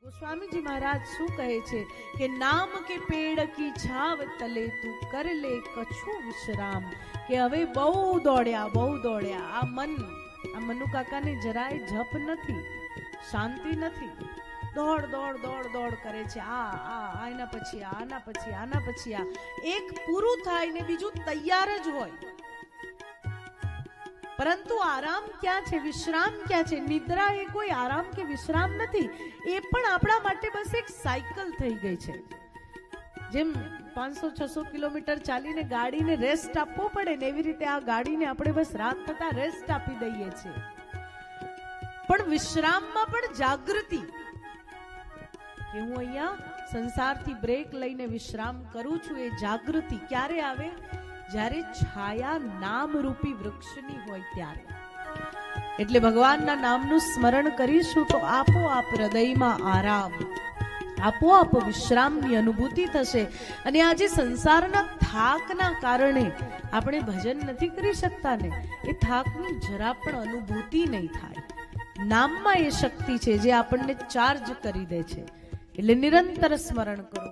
स्वामीजी महाराज शू कहे छे के नाम के पेड़ की छाव तले तू कर ले कछु विश्राम के हवे बहु दौड़्या आ मनु काका ने જરાય જપ નથી, શાંતિ નથી, દોડ દોડ દોડ દોડ કરે છે। આના પછી આના પછી આના પછી આ એક પૂરું થાય ને બીજું તૈયાર જ હોય, પરંતુ આરામ ક્યાં છે, વિશ્રામ ક્યાં છે? નિદ્રા એ કોઈ આરામ કે વિશ્રામ નથી, એ પણ આપણા માટે બસ એક સાયકલ થઈ ગઈ છે। જેમ 500-600 કિલોમીટર ચાલીને ગાડીને રેસ્ટ આપવો પડે ને એવી રીતે આ ગાડીને આપણે બસ રાત થતા રેસ્ટ આપી દઈએ છીએ। પણ વિશ્રામમાં પણ જાગૃતિ કે હું અહીંયા સંસારથી બ્રેક લઈને વિશ્રામ કરું છું, એ જાગૃતિ ક્યારે આવે? જ્યારે છાયા નામરૂપી વૃક્ષની હોય ત્યારે। એટલે ભગવાનના નામનું સ્મરણ કરીશું તો આપોઆપ હૃદયમાં આરામ, આપોઆપ વિશ્રામની અનુભૂતિ થશે। અને આજે સંસારના થાકના કારણે આપણે ભજન નથી કરી શકતા ને, એ થાકની જરા પણ અનુભૂતિ નહીં થાય। નામમાં એ શક્તિ છે જે આપણને ચાર્જ કરી દે છે। એટલે નિરંતર સ્મરણ કરો।